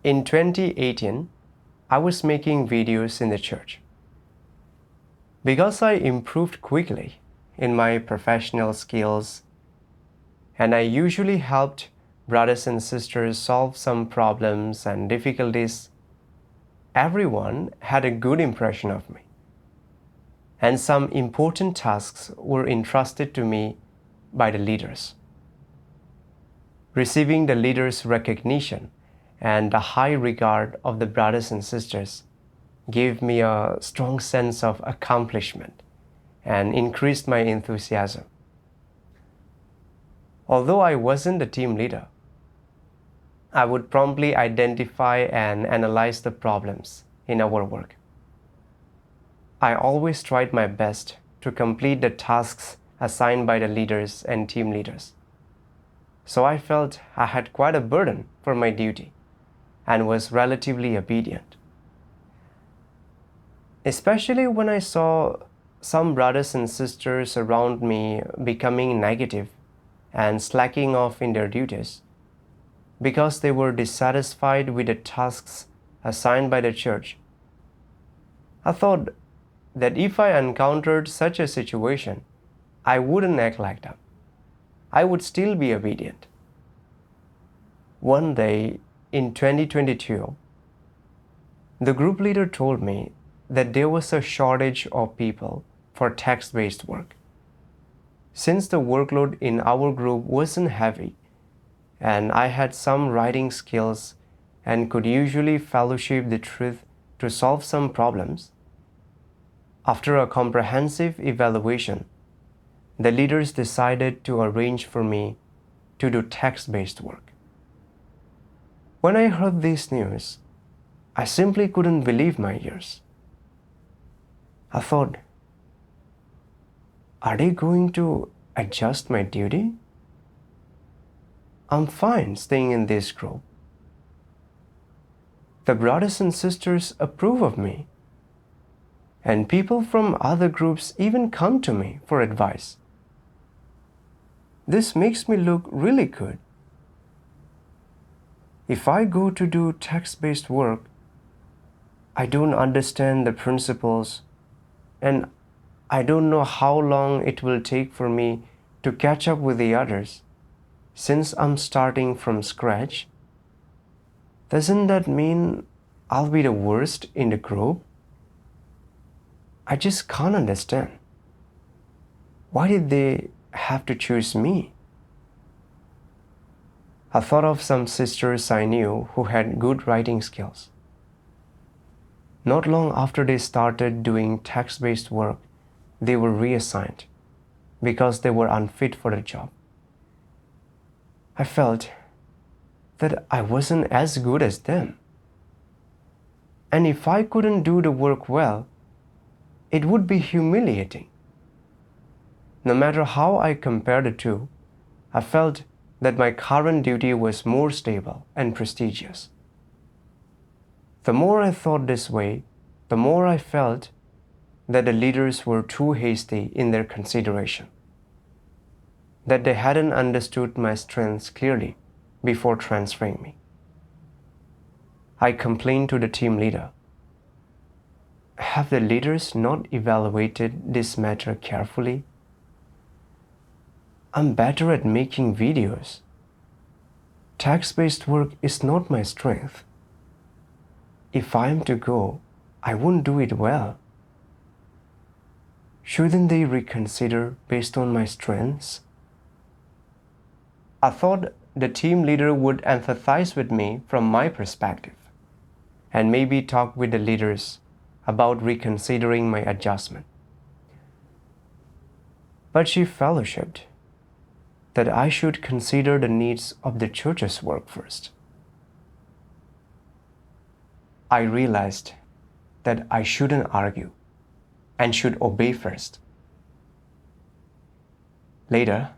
In 2018, I was making videos in the church. Because I improved quickly in my professional skills and I usually helped brothers and sisters solve some problems and difficulties, everyone had a good impression of me. And some important tasks were entrusted to me by the leaders. Receiving the leaders' recognition and the high regard of the brothers and sisters gave me a strong sense of accomplishment and increased my enthusiasm. Although I wasn't the team leader, I would promptly identify and analyze the problems in our work. I always tried my best to complete the tasks assigned by the leaders and team leaders. So I felt I had quite a burden for my duty and was relatively obedient. Especially when I saw some brothers and sisters around me becoming negative and slacking off in their duties because they were dissatisfied with the tasks assigned by the church. I thought that if I encountered such a situation, I wouldn't act like them. I would still be obedient. One day in 2022, the group leader told me that there was a shortage of people for text-based work. Since the workload in our group wasn't heavy, and I had some writing skills and could usually fellowship the truth to solve some problems, after a comprehensive evaluation, the leaders decided to arrange for me to do text-based work. When I heard this news, I simply couldn't believe my ears. I thought, are they going to adjust my duty? I'm fine staying in this group. The brothers and sisters approve of me, and people from other groups even come to me for advice. This makes me look really good. If I go to do text-based work, I don't understand the principles and I don't know how long it will take for me to catch up with the others since I'm starting from scratch. Doesn't that mean I'll be the worst in the group? I just can't understand. Why did they have to choose me? I thought of some sisters I knew who had good writing skills. Not long after they started doing text-based work, they were reassigned because they were unfit for the job. I felt that I wasn't as good as them. And if I couldn't do the work well, it would be humiliating. No matter how I compared the two, I felt that my current duty was more stable and prestigious. The more I thought this way, the more I felt that the leaders were too hasty in their consideration, that they hadn't understood my strengths clearly before transferring me. I complained to the team leader. Have the leaders not evaluated this matter carefully? I'm better at making videos. Text-based work is not my strength. If I am to go, I won't do it well. Shouldn't they reconsider based on my strengths? I thought the team leader would empathize with me from my perspective and maybe talk with the leaders about reconsidering my adjustment. But she fellowshipped that I should consider the needs of the church's work first. I realized that I shouldn't argue and should obey first. Later,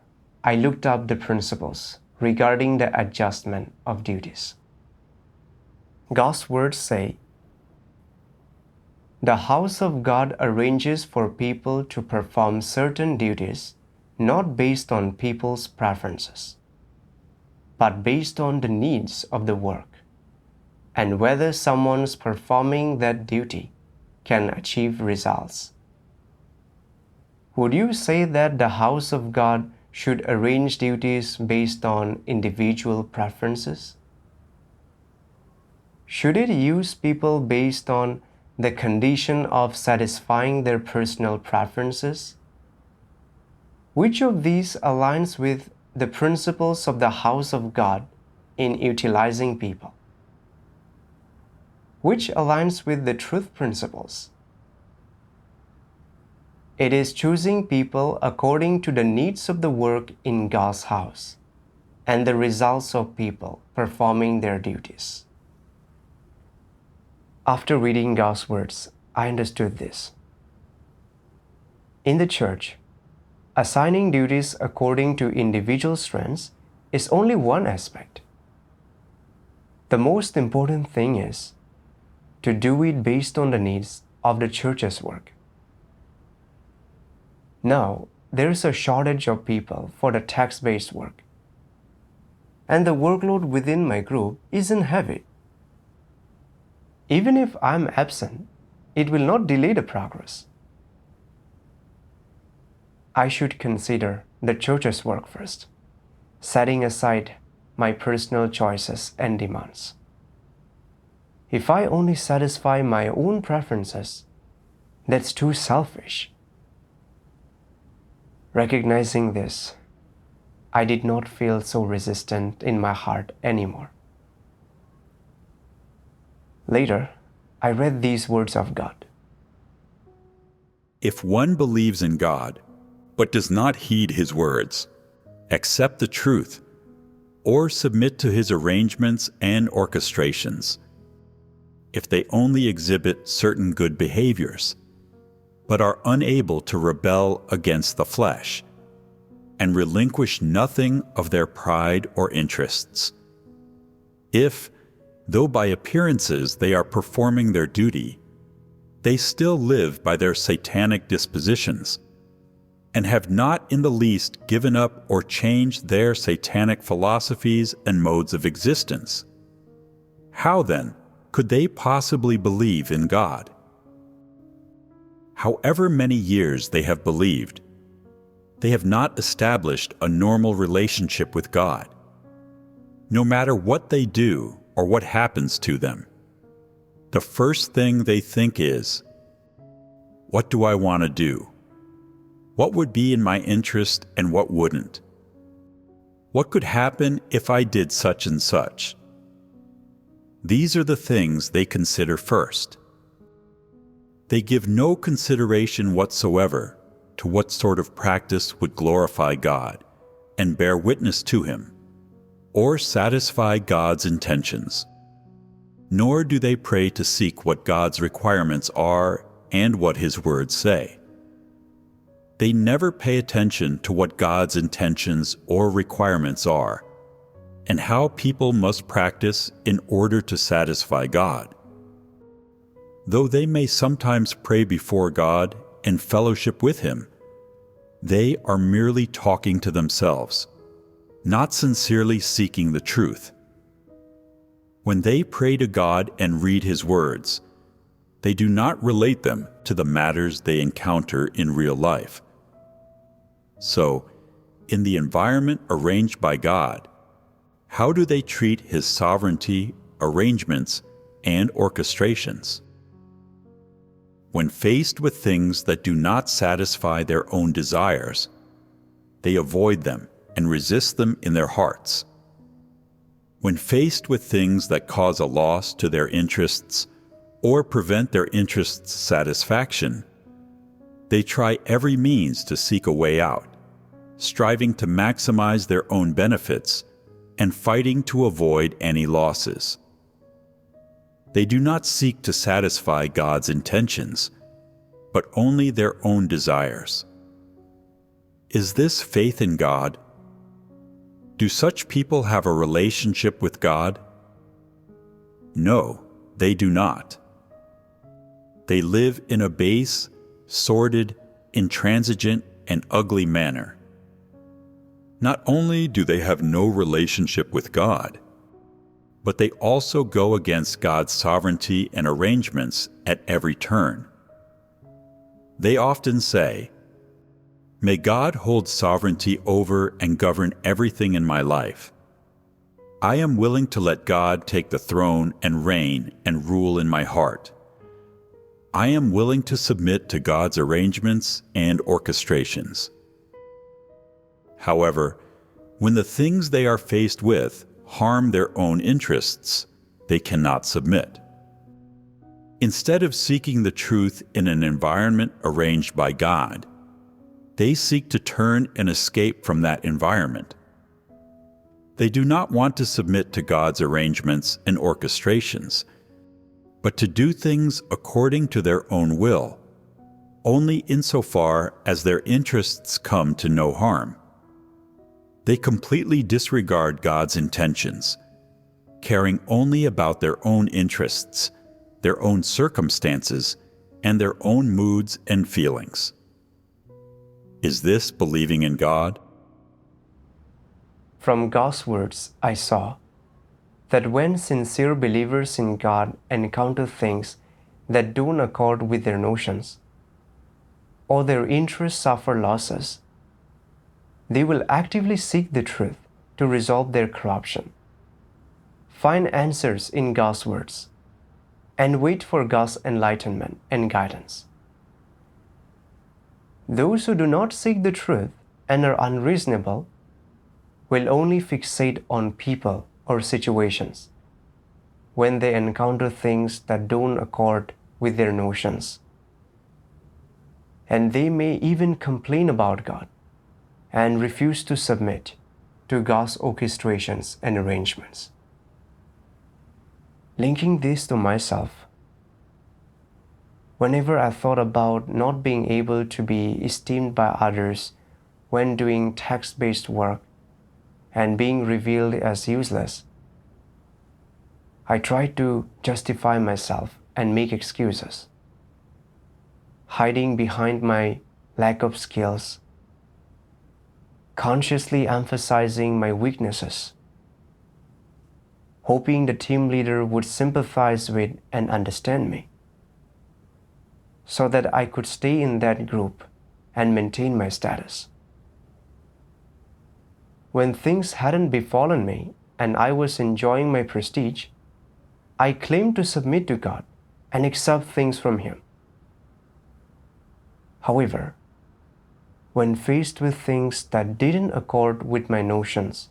I looked up the principles regarding the adjustment of duties. God's words say, "The house of God arranges for people to perform certain duties not based on people's preferences, but based on the needs of the work. and whether someone's performing that duty can achieve results. Would you say that the house of God should arrange duties based on individual preferences? Should it use people based on the condition of satisfying their personal preferences? Which of these aligns with the principles of the house of God in utilizing people? Which aligns with the truth principles? It is choosing people according to the needs of the work in God's house and the results of people performing their duties. After reading God's words, I understood this. In the church, assigning duties according to individual strengths is only one aspect. The most important thing is to do it based on the needs of the church's work. Now, there is a shortage of people for the text-based work, and the workload within my group isn't heavy. Even if I'm absent, it will not delay the progress. I should consider the church's work first, setting aside my personal choices and demands. If I only satisfy my own preferences, that's too selfish. Recognizing this, I did not feel so resistant in my heart anymore. Later, I read these words of God. If one believes in God, but does not heed his words, accept the truth, or submit to his arrangements and orchestrations, if they only exhibit certain good behaviors, but are unable to rebel against the flesh, and relinquish nothing of their pride or interests, if, though by appearances they are performing their duty, they still live by their satanic dispositions, and have not in the least given up or changed their satanic philosophies and modes of existence, how then could they possibly believe in God? However many years they have believed, they have not established a normal relationship with God. No matter what they do or what happens to them, the first thing they think is, what do I want to do? What would be in my interest and what wouldn't? What could happen if I did such and such? These are the things they consider first. They give no consideration whatsoever to what sort of practice would glorify God and bear witness to Him, or satisfy God's intentions. Nor do they pray to seek what God's requirements are and what His words say. They never pay attention to what God's intentions or requirements are, and how people must practice in order to satisfy God. Though they may sometimes pray before God and fellowship with Him, they are merely talking to themselves, not sincerely seeking the truth. When they pray to God and read His words, they do not relate them to the matters they encounter in real life. So, in the environment arranged by God, how do they treat His sovereignty, arrangements, and orchestrations? When faced with things that do not satisfy their own desires, they avoid them and resist them in their hearts. When faced with things that cause a loss to their interests or prevent their interests' satisfaction, they try every means to seek a way out, striving to maximize their own benefits and fighting to avoid any losses. They do not seek to satisfy God's intentions, but only their own desires. Is this faith in God? Do such people have a relationship with God? No, they do not. They live in a base, sordid, intransigent, and ugly manner. Not only do they have no relationship with God, but they also go against God's sovereignty and arrangements at every turn. They often say, "May God hold sovereignty over and govern everything in my life. I am willing to let God take the throne and reign and rule in my heart. I am willing to submit to God's arrangements and orchestrations." However, when the things they are faced with harm their own interests, they cannot submit. Instead of seeking the truth in an environment arranged by God, they seek to turn and escape from that environment. They do not want to submit to God's arrangements and orchestrations, but to do things according to their own will, only insofar as their interests come to no harm. They completely disregard God's intentions, caring only about their own interests, their own circumstances, and their own moods and feelings. Is this believing in God? From God's words, I saw that when sincere believers in God encounter things that don't accord with their notions, or their interests suffer losses, they will actively seek the truth to resolve their corruption, find answers in God's words, and wait for God's enlightenment and guidance. Those who do not seek the truth and are unreasonable will only fixate on people or situations when they encounter things that don't accord with their notions. And they may even complain about God and refuse to submit to God's orchestrations and arrangements. Linking this to myself, whenever I thought about not being able to be esteemed by others when doing text-based work and being revealed as useless, I tried to justify myself and make excuses, hiding behind my lack of skills, consciously emphasizing my weaknesses, hoping the team leader would sympathize with and understand me, so that I could stay in that group and maintain my status. When things hadn't befallen me and I was enjoying my prestige, I claimed to submit to God and accept things from Him. However, when faced with things that didn't accord with my notions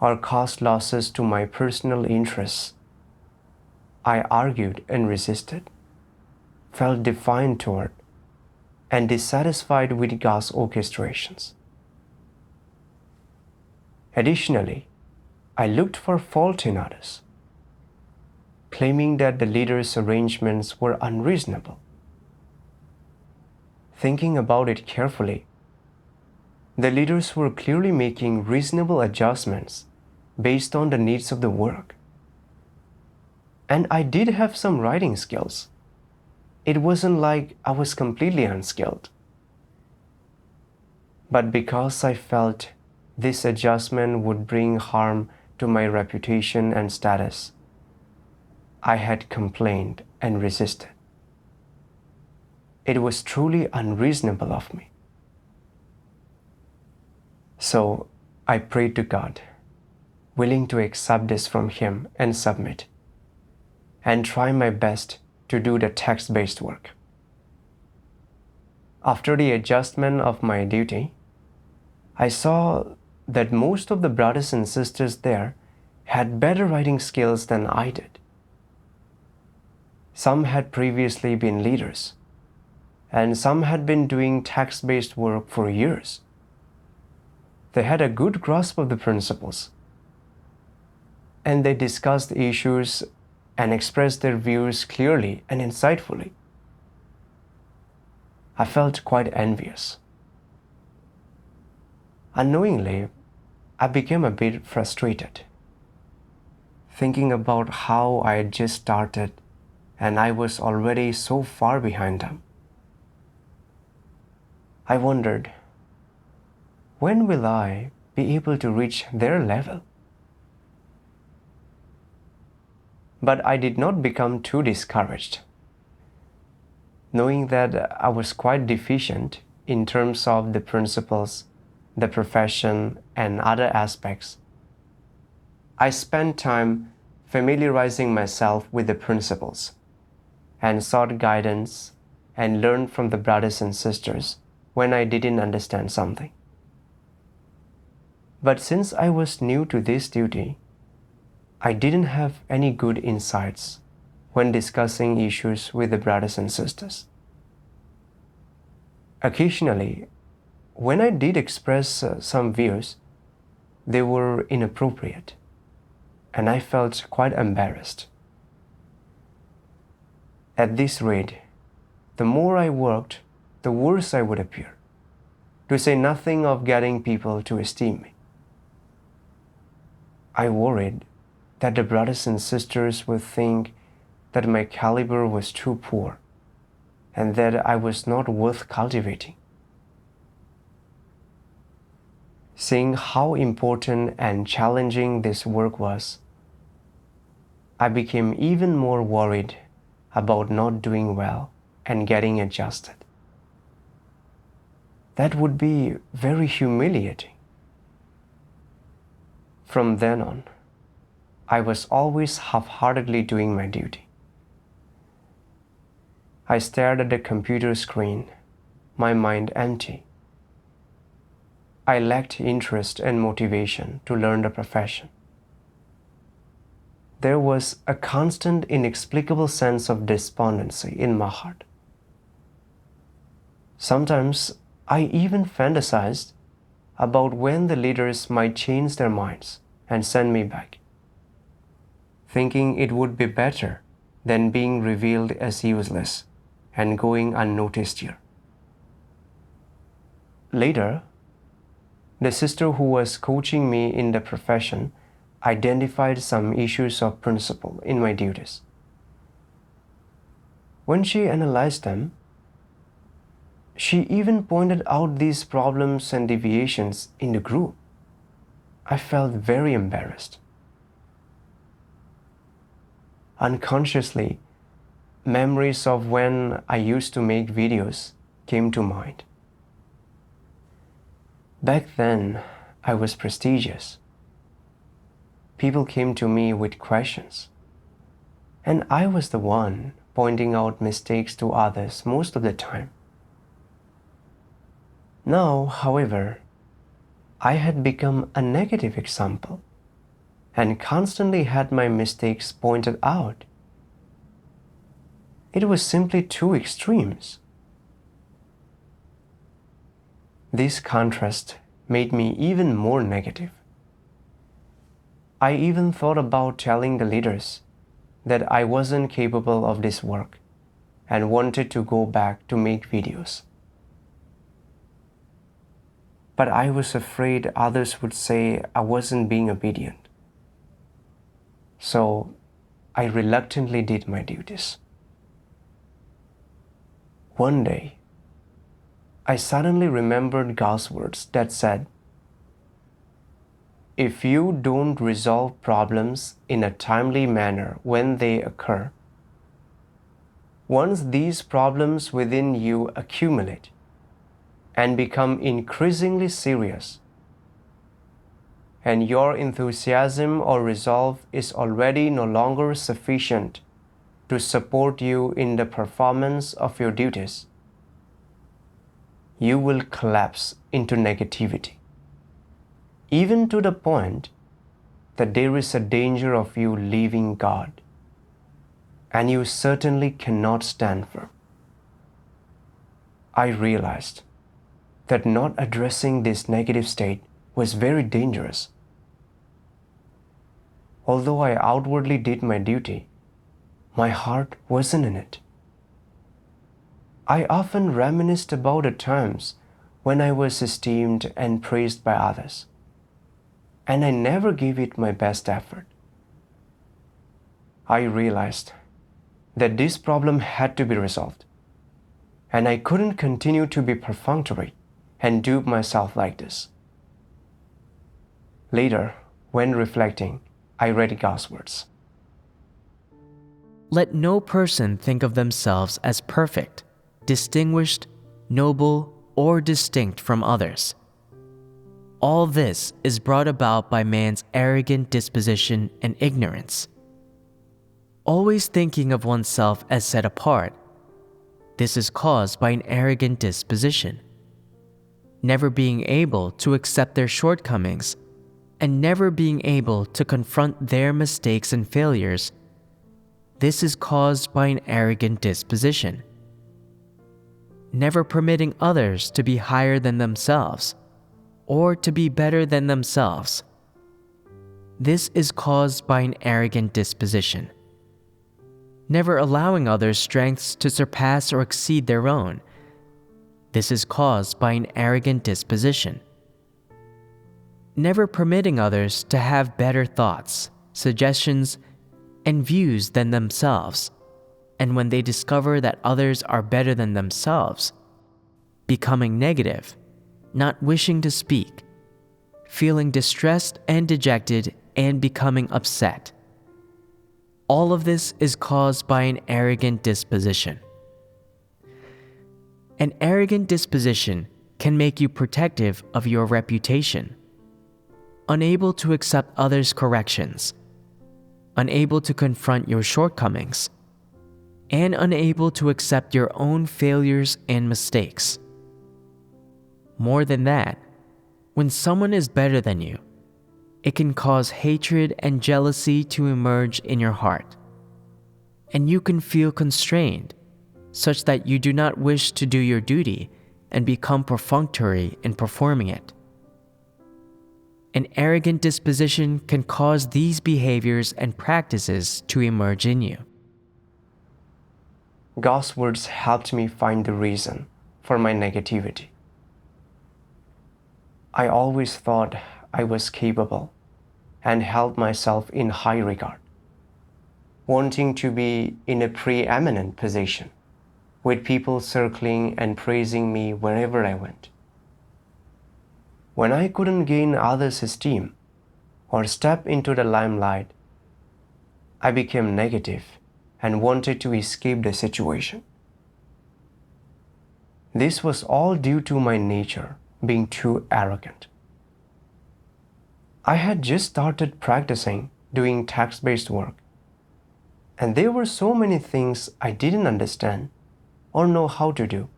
or caused losses to my personal interests, I argued and resisted, felt defiant toward, and dissatisfied with God's orchestrations. Additionally, I looked for fault in others, claiming that the leader's arrangements were unreasonable. Thinking about it carefully, the leaders were clearly making reasonable adjustments based on the needs of the work. And I did have some writing skills. It wasn't like I was completely unskilled. But because I felt this adjustment would bring harm to my reputation and status, I had complained and resisted. It was truly unreasonable of me. So I prayed to God, willing to accept this from Him and submit, and try my best to do the text-based work. After the adjustment of my duty, I saw that most of the brothers and sisters there had better writing skills than I did. Some had previously been leaders, and some had been doing text-based work for years. They had a good grasp of the principles, and they discussed issues and expressed their views clearly and insightfully. I felt quite envious. Unknowingly, I became a bit frustrated, thinking about how I had just started and I was already so far behind them. I wondered, when will I be able to reach their level? But I did not become too discouraged. Knowing that I was quite deficient in terms of the principles, the profession, and other aspects, I spent time familiarizing myself with the principles and sought guidance and learned from the brothers and sisters when I didn't understand something. But since I was new to this duty, I didn't have any good insights when discussing issues with the brothers and sisters. Occasionally, when I did express some views, they were inappropriate, and I felt quite embarrassed. At this rate, the more I worked, the worse I would appear, to say nothing of getting people to esteem me. I worried that the brothers and sisters would think that my caliber was too poor and that I was not worth cultivating. Seeing how important and challenging this work was, I became even more worried about not doing well and getting adjusted. That would be very humiliating. From then on, I was always half-heartedly doing my duty. I stared at the computer screen, my mind empty. I lacked interest and motivation to learn the profession. There was a constant, inexplicable sense of despondency in my heart. Sometimes I even fantasized about when the leaders might change their minds and send me back, thinking it would be better than being revealed as useless and going unnoticed here. Later, the sister who was coaching me in the profession identified some issues of principle in my duties. When she analyzed them, she even pointed out these problems and deviations in the group. I felt very embarrassed. Unconsciously, memories of when I used to make videos came to mind. Back then, I was prestigious. People came to me with questions, and I was the one pointing out mistakes to others most of the time. Now, however, I had become a negative example and constantly had my mistakes pointed out. It was simply two extremes. This contrast made me even more negative. I even thought about telling the leaders that I wasn't capable of this work and wanted to go back to make videos. But I was afraid others would say I wasn't being obedient. So I reluctantly did my duties. One day, I suddenly remembered God's words that said, "If you don't resolve problems in a timely manner when they occur, once these problems within you accumulate and become increasingly serious, and your enthusiasm or resolve is already no longer sufficient to support you in the performance of your duties, you will collapse into negativity, even to the point that there is a danger of you leaving God, and you certainly cannot stand firm." I realized that not addressing this negative state was very dangerous. Although I outwardly did my duty, my heart wasn't in it. I often reminisced about the times when I was esteemed and praised by others, and I never gave it my best effort. I realized that this problem had to be resolved, and I couldn't continue to be perfunctory and dupe myself like this. Later, when reflecting, I read God's words. Let no person think of themselves as perfect, distinguished, noble, or distinct from others. All this is brought about by man's arrogant disposition and ignorance. Always thinking of oneself as set apart, this is caused by an arrogant disposition. Never being able to accept their shortcomings and never being able to confront their mistakes and failures, this is caused by an arrogant disposition. Never permitting others to be higher than themselves or to be better than themselves, this is caused by an arrogant disposition. Never allowing others' strengths to surpass or exceed their own, this is caused by an arrogant disposition. Never permitting others to have better thoughts, suggestions, and views than themselves, and when they discover that others are better than themselves, becoming negative, not wishing to speak, feeling distressed and dejected, and becoming upset. All of this is caused by an arrogant disposition. An arrogant disposition can make you protective of your reputation, unable to accept others' corrections, unable to confront your shortcomings, and unable to accept your own failures and mistakes. More than that, when someone is better than you, it can cause hatred and jealousy to emerge in your heart, and you can feel constrained, such that you do not wish to do your duty and become perfunctory in performing it. An arrogant disposition can cause these behaviors and practices to emerge in you. God's words helped me find the reason for my negativity. I always thought I was capable and held myself in high regard, wanting to be in a preeminent position, with people circling and praising me wherever I went. When I couldn't gain others' esteem or step into the limelight, I became negative and wanted to escape the situation. This was all due to my nature being too arrogant. I had just started practicing doing text-based work, and there were so many things I didn't understand or know how to do.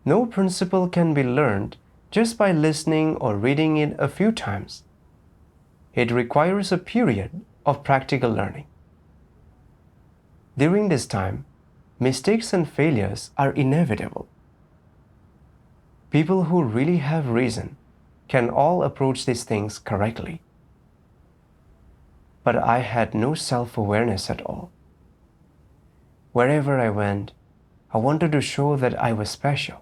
No principle can be learned just by listening or reading it a few times. It requires a period of practical learning. During this time, mistakes and failures are inevitable. People who really have reason can all approach these things correctly. But I had no self-awareness at all. Wherever I went, I wanted to show that I was special.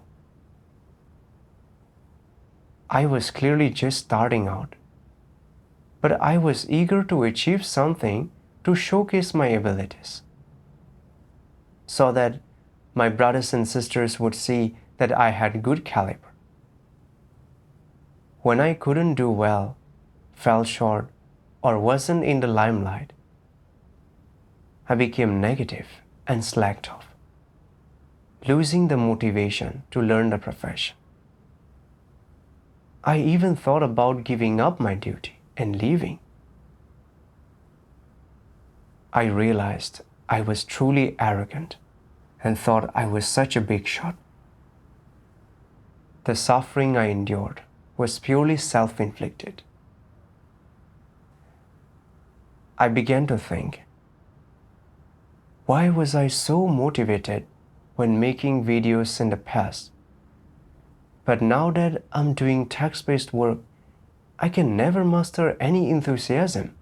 I was clearly just starting out, but I was eager to achieve something to showcase my abilities, so that my brothers and sisters would see that I had good caliber. When I couldn't do well, fell short, or wasn't in the limelight, I became negative and slacked off, losing the motivation to learn the profession. I even thought about giving up my duty and leaving. I realized I was truly arrogant and thought I was such a big shot. The suffering I endured was purely self-inflicted. I began to think, why was I so motivated when making videos in the past? But now that I'm doing text-based work, I can never muster any enthusiasm.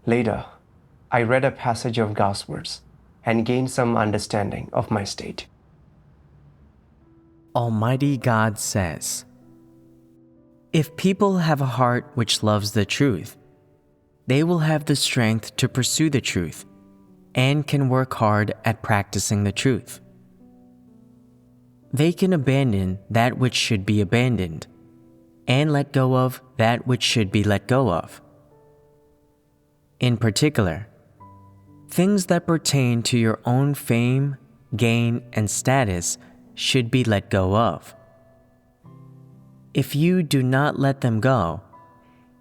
Later, I read a passage of God's words and gained some understanding of my state. Almighty God says, "If people have a heart which loves the truth, they will have the strength to pursue the truth and can work hard at practicing the truth. They can abandon that which should be abandoned and let go of that which should be let go of. In particular, things that pertain to your own fame, gain, and status should be let go of. If you do not let them go,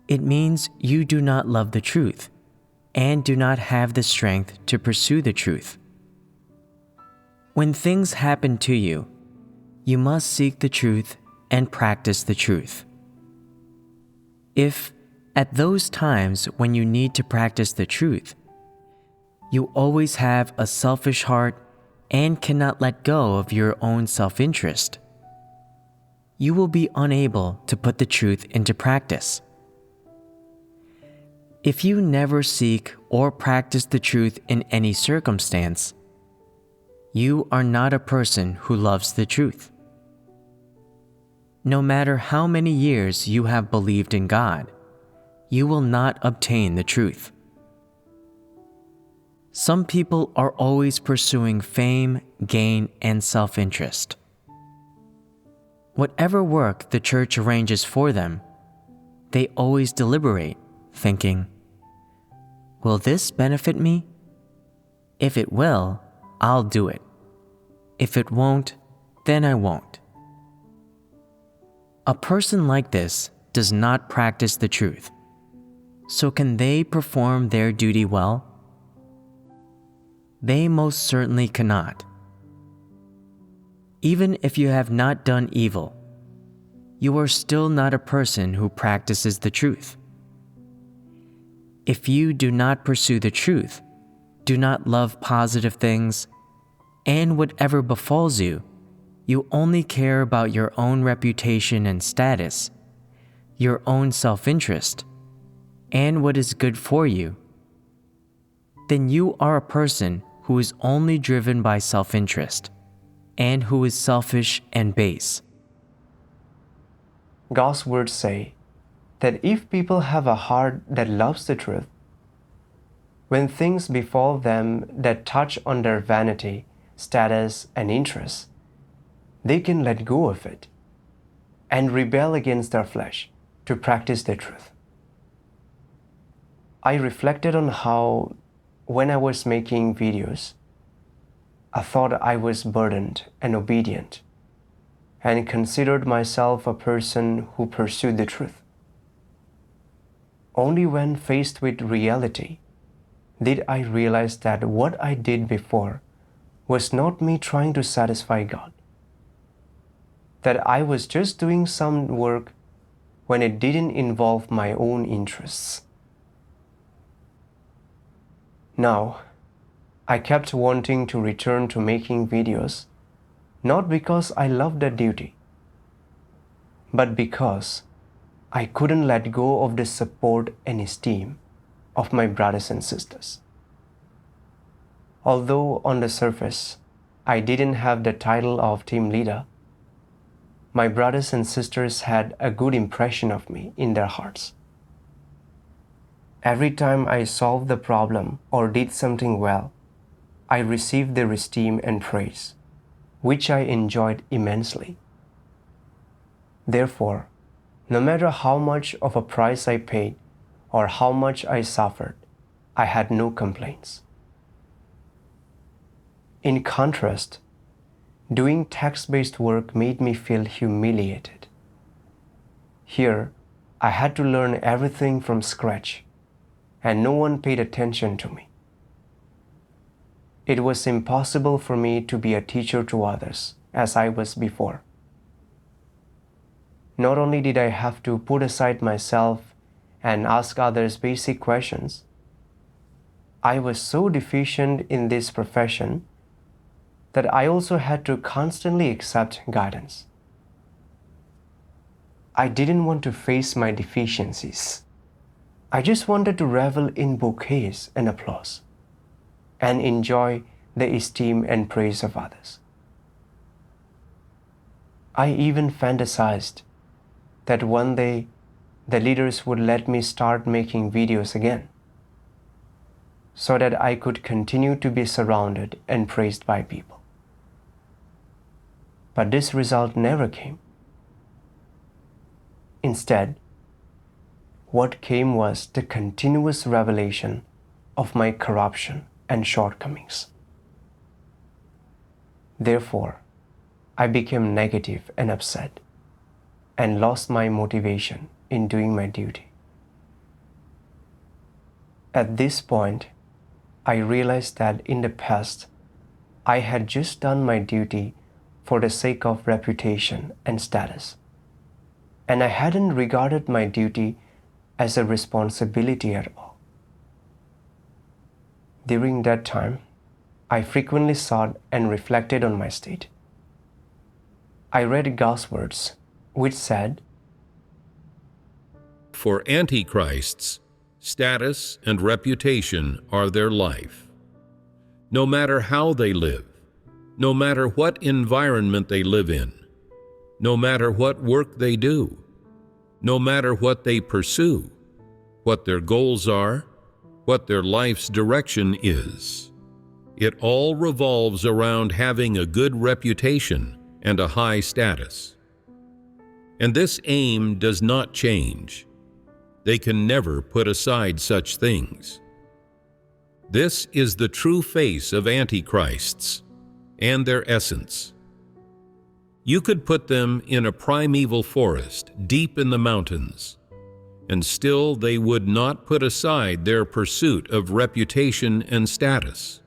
it means you do not love the truth and do not have the strength to pursue the truth. When things happen to you, you must seek the truth and practice the truth. If, at those times when you need to practice the truth, you always have a selfish heart and cannot let go of your own self-interest, you will be unable to put the truth into practice. If you never seek or practice the truth in any circumstance, you are not a person who loves the truth. No matter how many years you have believed in God, you will not obtain the truth. Some people are always pursuing fame, gain, and self-interest. Whatever work the church arranges for them, they always deliberate, thinking, "Will this benefit me? If it will, I'll do it. If it won't, then I won't." A person like this does not practice the truth. So can they perform their duty well? They most certainly cannot. Even if you have not done evil, you are still not a person who practices the truth. If you do not pursue the truth, do not love positive things, and whatever befalls you, you only care about your own reputation and status, your own self-interest, and what is good for you, then you are a person who is only driven by self-interest and who is selfish and base. God's words say that if people have a heart that loves the truth, when things befall them that touch on their vanity, status, and interests, they can let go of it and rebel against their flesh to practice the truth. I reflected on how, when I was making videos, I thought I was burdened and obedient and considered myself a person who pursued the truth. Only when faced with reality did I realize that what I did before was not me trying to satisfy God, that I was just doing some work when it didn't involve my own interests. Now, I kept wanting to return to making videos, not because I loved the duty, but because I couldn't let go of the support and esteem of my brothers and sisters. Although on the surface, I didn't have the title of team leader, my brothers and sisters had a good impression of me in their hearts. Every time I solved the problem or did something well, I received their esteem and praise, which I enjoyed immensely. Therefore, no matter how much of a price I paid or how much I suffered, I had no complaints. In contrast, doing text-based work made me feel humiliated. Here, I had to learn everything from scratch, and no one paid attention to me. It was impossible for me to be a teacher to others as I was before. Not only did I have to put aside myself and ask others basic questions, I was so deficient in this profession that I also had to constantly accept guidance. I didn't want to face my deficiencies. I just wanted to revel in bouquets and applause and enjoy the esteem and praise of others. I even fantasized that one day the leaders would let me start making videos again so that I could continue to be surrounded and praised by people. But this result never came. Instead, what came was the continuous revelation of my corruption and shortcomings. Therefore, I became negative and upset and lost my motivation in doing my duty. At this point, I realized that in the past, I had just done my duty for the sake of reputation and status, and I hadn't regarded my duty as a responsibility at all. During that time, I frequently sought and reflected on my state. I read God's words, which said, "For antichrists, status and reputation are their life. No matter how they live, no matter what environment they live in, no matter what work they do, no matter what they pursue, what their goals are, what their life's direction is, it all revolves around having a good reputation and a high status. And this aim does not change. They can never put aside such things. This is the true face of antichrists and their essence. You could put them in a primeval forest deep in the mountains, and still they would not put aside their pursuit of reputation and status.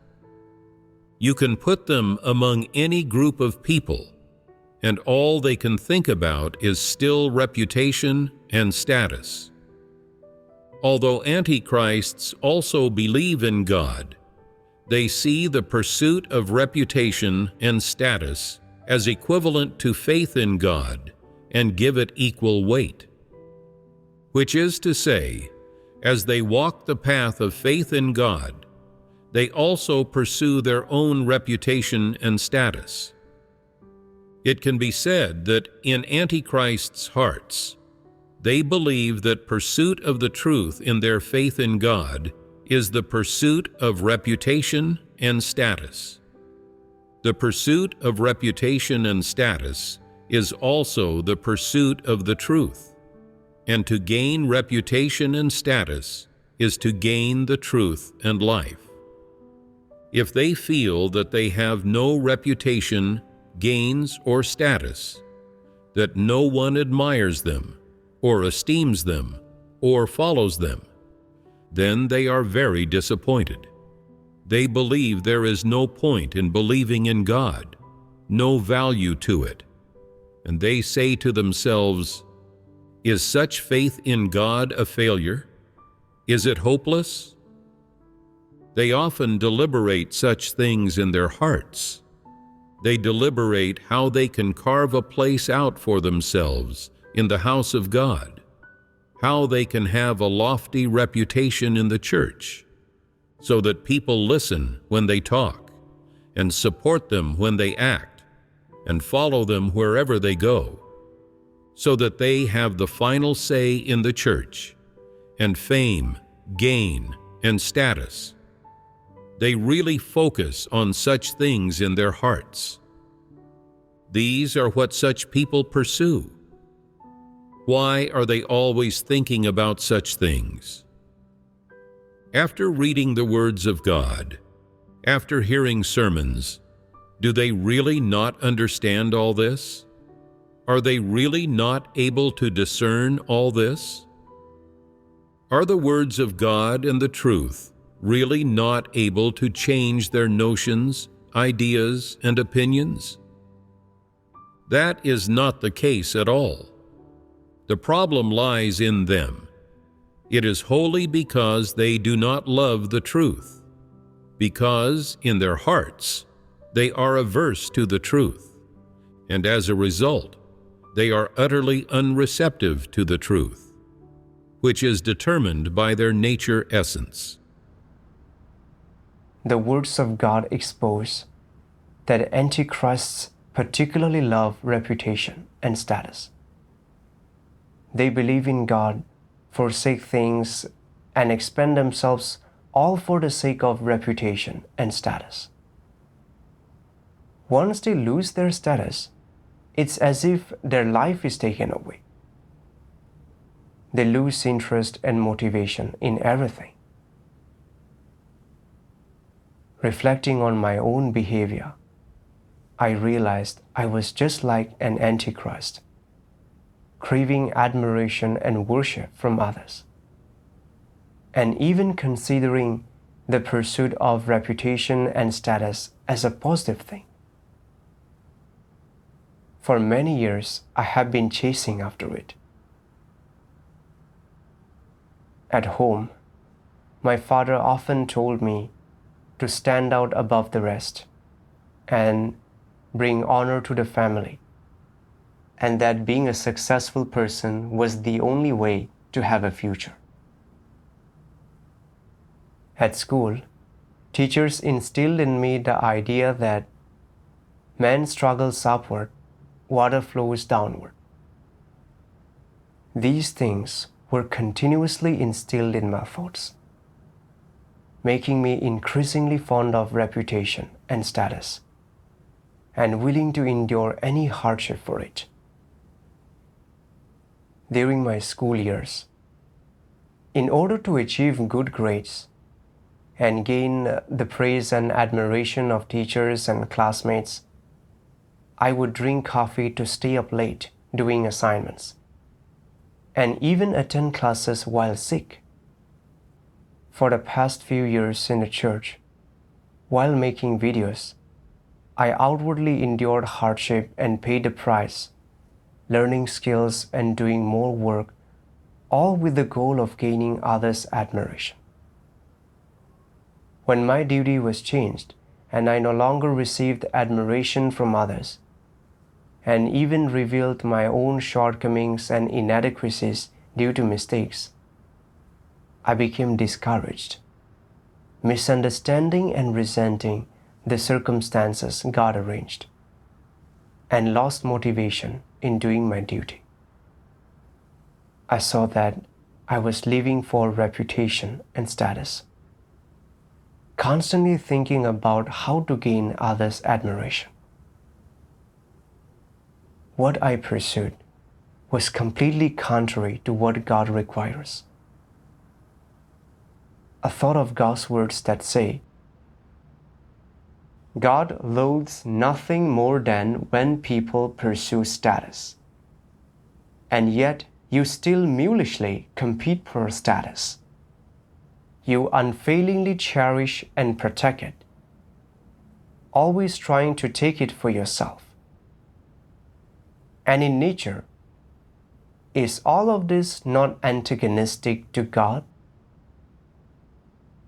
You can put them among any group of people, and all they can think about is still reputation and status. Although antichrists also believe in God, they see the pursuit of reputation and status as equivalent to faith in God and give it equal weight. Which is to say, as they walk the path of faith in God, they also pursue their own reputation and status. It can be said that in antichrists' hearts, they believe that pursuit of the truth in their faith in God is the pursuit of reputation and status. The pursuit of reputation and status is also the pursuit of the truth, and to gain reputation and status is to gain the truth and life. If they feel that they have no reputation, gains, or status, that no one admires them, or esteems them, or follows them, then they are very disappointed. They believe there is no point in believing in God, no value to it, and they say to themselves, "Is such faith in God a failure? Is it hopeless?" They often deliberate such things in their hearts. They deliberate how they can carve a place out for themselves in the house of God, how they can have a lofty reputation in the church, so that people listen when they talk, and support them when they act, and follow them wherever they go, so that they have the final say in the church, and fame, gain, and status. They really focus on such things in their hearts. These are what such people pursue. Why are they always thinking about such things? After reading the words of God, after hearing sermons, do they really not understand all this? Are they really not able to discern all this? Are the words of God and the truth really not able to change their notions, ideas, and opinions? That is not the case at all. The problem lies in them. It is wholly because they do not love the truth, because in their hearts they are averse to the truth, and as a result, they are utterly unreceptive to the truth, which is determined by their nature essence. The words of God expose that antichrists particularly love reputation and status. They believe in God, forsake things, and expend themselves all for the sake of reputation and status. Once they lose their status, it's as if their life is taken away. they lose interest and motivation in everything. Reflecting on my own behavior, I realized I was just like an antichrist, craving admiration and worship from others, and even considering the pursuit of reputation and status as a positive thing. For many years, I have been chasing after it. At home, my father often told me to stand out above the rest and bring honor to the family, and that being a successful person was the only way to have a future. At school, teachers instilled in me the idea that man struggles upward, water flows downward. These things were continuously instilled in my thoughts, making me increasingly fond of reputation and status, and willing to endure any hardship for it. During my school years, in order to achieve good grades and gain the praise and admiration of teachers and classmates, I would drink coffee to stay up late doing assignments, and even attend classes while sick. For the past few years in the church, while making videos, I outwardly endured hardship and paid the price, learning skills and doing more work, all with the goal of gaining others' admiration. When my duty was changed and I no longer received admiration from others, and even revealed my own shortcomings and inadequacies due to mistakes, I became discouraged, misunderstanding and resenting the circumstances God arranged, and lost motivation in doing my duty. I saw that I was living for reputation and status, constantly thinking about how to gain others' admiration. What I pursued was completely contrary to what God requires. I thought of God's words that say, God loathes nothing more than when people pursue status, and yet you still mulishly compete for status. You unfailingly cherish and protect it, always trying to take it for yourself. And in nature, is all of this not antagonistic to God?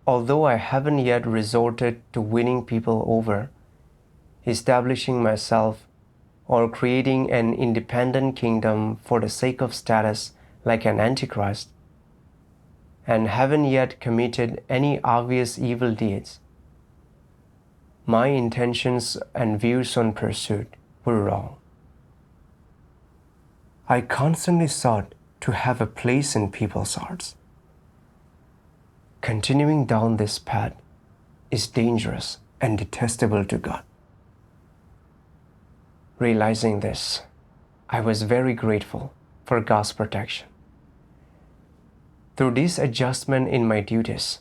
Although I haven't yet resorted to winning people over, establishing myself, or creating an independent kingdom for the sake of status like an antichrist, and haven't yet committed any obvious evil deeds, my intentions and views on pursuit were wrong. I constantly sought to have a place in people's hearts. Continuing down this path is dangerous and detestable to God. Realizing this, I was very grateful for God's protection. Through this adjustment in my duties,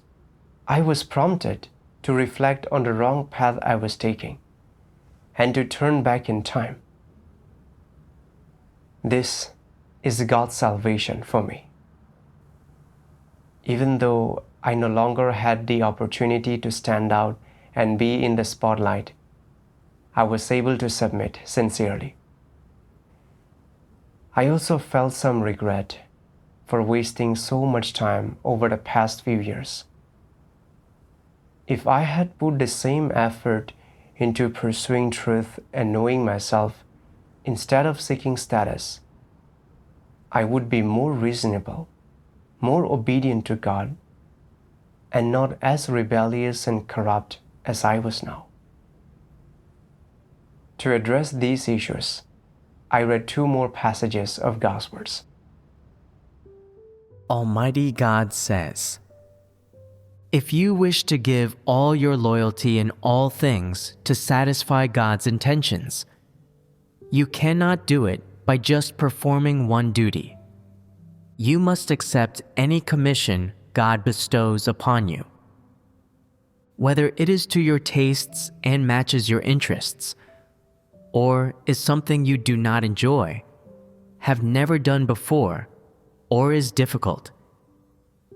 I was prompted to reflect on the wrong path I was taking and to turn back in time. This is God's salvation for me. Even though I no longer had the opportunity to stand out and be in the spotlight, I was able to submit sincerely. I also felt some regret for wasting so much time over the past few years. If I had put the same effort into pursuing truth and knowing myself instead of seeking status, I would be more reasonable, more obedient to God, and not as rebellious and corrupt as I was now. To address these issues, I read 2 more passages of God's words. Almighty God says, if you wish to give all your loyalty in all things to satisfy God's intentions, you cannot do it by just performing one duty. you must accept any commission God bestows upon you. Whether it is to your tastes and matches your interests, or is something you do not enjoy, have never done before, or is difficult,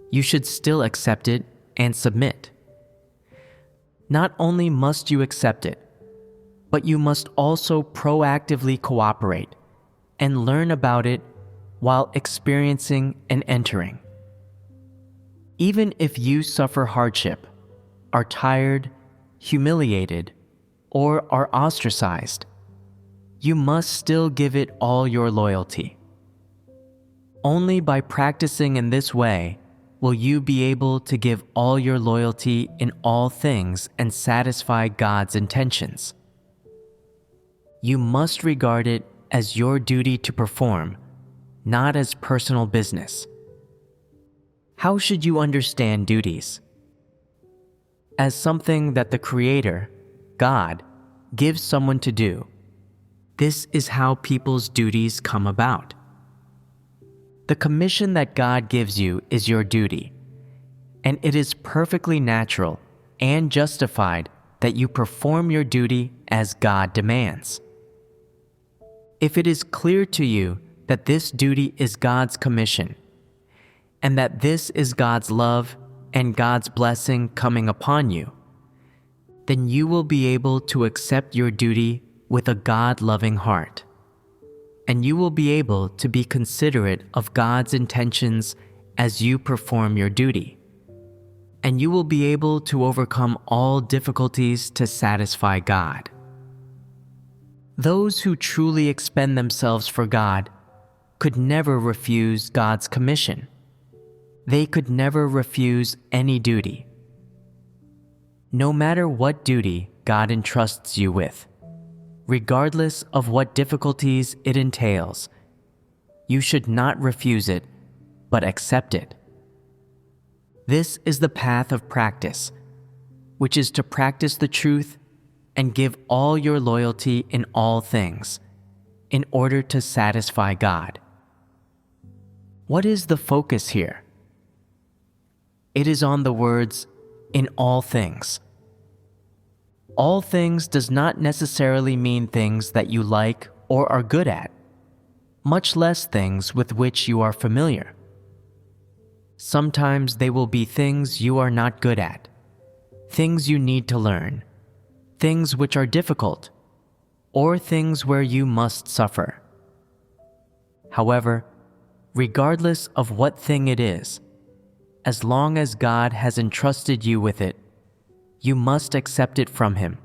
you should still accept it and submit. Not only must you accept it, but you must also proactively cooperate and learn about it while experiencing and entering. Even if you suffer hardship, are tired, humiliated, or are ostracized, you must still give it all your loyalty. Only by practicing in this way will you be able to give all your loyalty in all things and satisfy God's intentions. You must regard it as your duty to perform, not as personal business. How should you understand duties? As something that the Creator, God, gives someone to do. This is how people's duties come about. The commission that God gives you is your duty, and it is perfectly natural and justified that you perform your duty as God demands. If it is clear to you that this duty is God's commission, and that this is God's love and God's blessing coming upon you, then you will be able to accept your duty with a God-loving heart, and you will be able to be considerate of God's intentions as you perform your duty, and you will be able to overcome all difficulties to satisfy God. Those who truly expend themselves for God could never refuse God's commission. They could never refuse any duty. No matter what duty God entrusts you with, regardless of what difficulties it entails, you should not refuse it, but accept it. This is the path of practice, which is to practice the truth and give all your loyalty in all things, in order to satisfy God. What is the focus here? It is on the words, "in all things." All things does not necessarily mean things that you like or are good at, much less things with which you are familiar. Sometimes they will be things you are not good at, things you need to learn, things which are difficult, or things where you must suffer. However, regardless of what thing it is, as long as God has entrusted you with it, you must accept it from Him.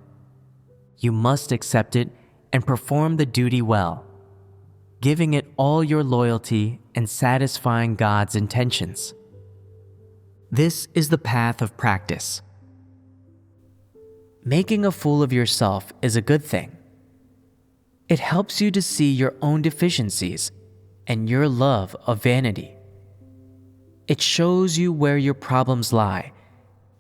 You must accept it and perform the duty well, giving it all your loyalty and satisfying God's intentions. This is the path of practice. Making a fool of yourself is a good thing. It helps you to see your own deficiencies and your love of vanity. It shows you where your problems lie,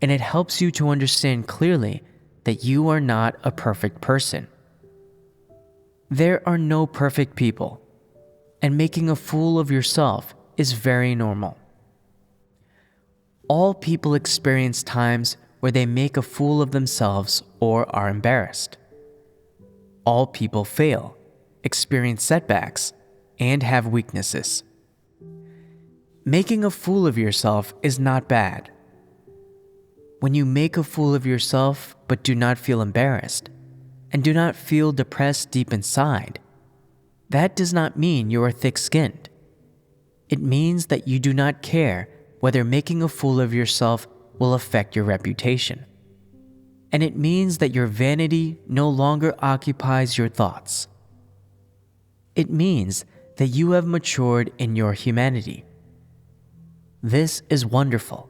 and it helps you to understand clearly that you are not a perfect person. There are no perfect people, and making a fool of yourself is very normal. All people experience times where they make a fool of themselves or are embarrassed. All people fail, experience setbacks, and have weaknesses. Making a fool of yourself is not bad. When you make a fool of yourself but do not feel embarrassed and do not feel depressed deep inside, that does not mean you are thick-skinned. It means that you do not care whether making a fool of yourself will affect your reputation. And it means that your vanity no longer occupies your thoughts. It means that you have matured in your humanity. This is wonderful.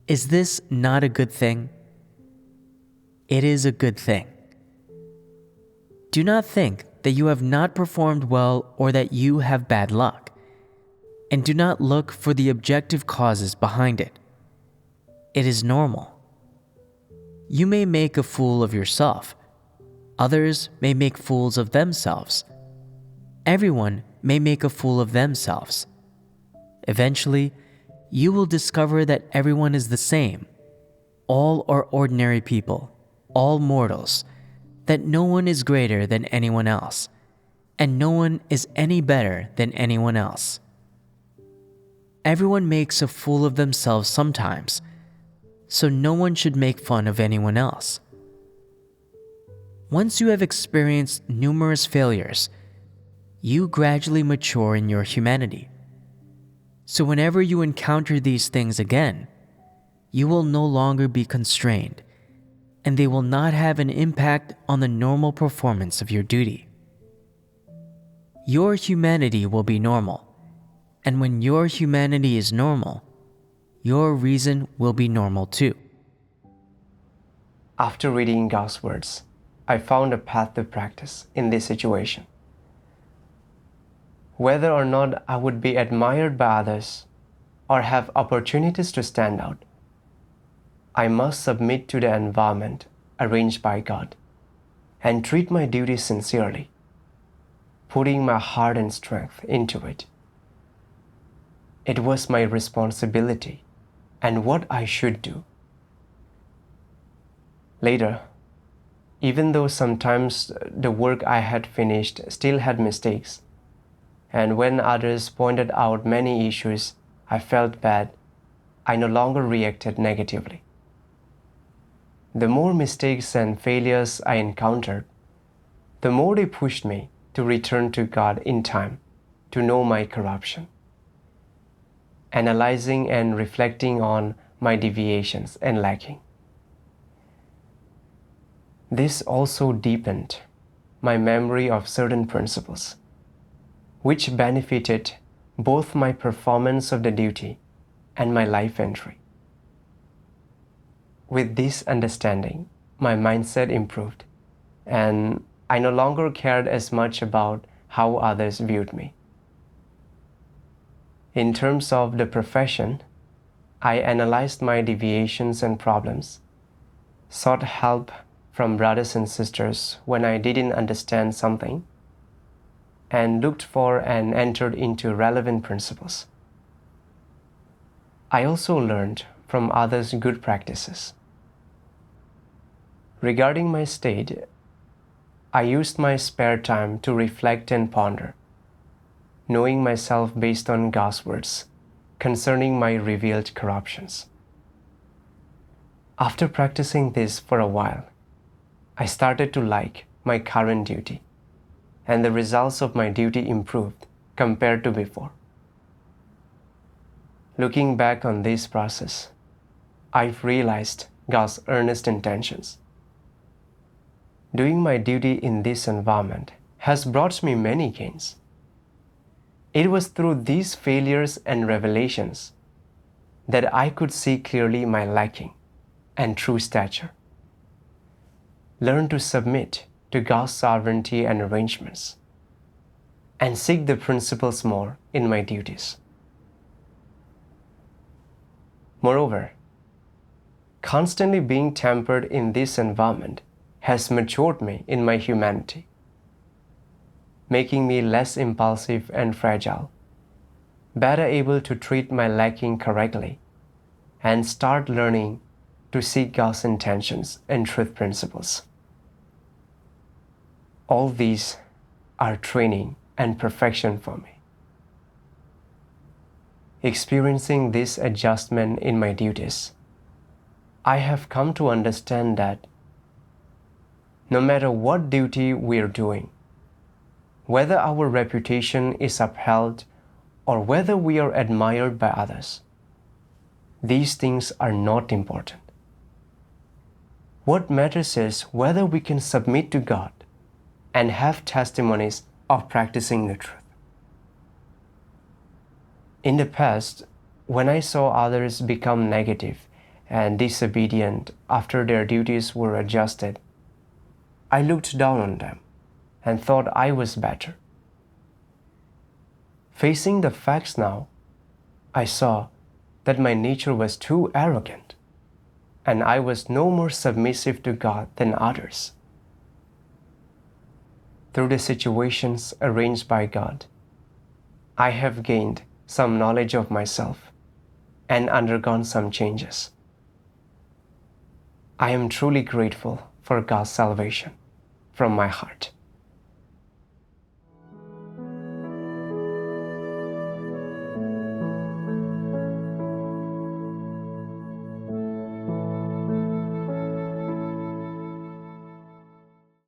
Is this not a good thing? It is a good thing. Do not think that you have not performed well or that you have bad luck, and do not look for the objective causes behind it. It is normal. You may make a fool of yourself. Others may make fools of themselves. Everyone may make a fool of themselves. Eventually, you will discover that everyone is the same. All are ordinary people, all mortals, that no one is greater than anyone else, and no one is any better than anyone else. Everyone makes a fool of themselves sometimes, so no one should make fun of anyone else. Once you have experienced numerous failures, you gradually mature in your humanity. So whenever you encounter these things again, you will no longer be constrained, and they will not have an impact on the normal performance of your duty. Your humanity will be normal, and when your humanity is normal, your reason will be normal too. After reading God's words, I found a path to practice in this situation. Whether or not I would be admired by others or have opportunities to stand out, I must submit to the environment arranged by God and treat my duty sincerely, putting my heart and strength into it. It was my responsibility and what I should do. Later, even though sometimes the work I had finished still had mistakes, and when others pointed out many issues I felt bad, I no longer reacted negatively. The more mistakes and failures I encountered, the more they pushed me to return to God in time to know my corruption, analyzing and reflecting on my deviations and lacking. This also deepened my memory of certain principles, which benefited both my performance of the duty and my life entry. With this understanding, my mindset improved, and I no longer cared as much about how others viewed me. In terms of the profession, I analyzed my deviations and problems, sought help from brothers and sisters when I didn't understand something, and looked for and entered into relevant principles. I also learned from others' good practices. Regarding my state, I used my spare time to reflect and ponder, knowing myself based on God's words concerning my revealed corruptions. After practicing this for a while, I started to like my current duty, and the results of my duty improved compared to before. Looking back on this process, I've realized God's earnest intentions. Doing my duty in this environment has brought me many gains. It was through these failures and revelations that I could see clearly my lacking and true stature. Learn to submit to God's sovereignty and arrangements, and seek the principles more in my duties. Moreover, constantly being tempered in this environment has matured me in my humanity, making me less impulsive and fragile, better able to treat my lacking correctly, and start learning to seek God's intentions and truth principles. All these are training and perfection for me. Experiencing this adjustment in my duties, I have come to understand that no matter what duty we are doing, whether our reputation is upheld or whether we are admired by others, these things are not important. What matters is whether we can submit to God and have testimonies of practicing the truth. In the past, when I saw others become negative and disobedient after their duties were adjusted, I looked down on them and thought I was better. Facing the facts now, I saw that my nature was too arrogant, and I was no more submissive to God than others. Through the situations arranged by God, I have gained some knowledge of myself, and undergone some changes. I am truly grateful for God's salvation from my heart.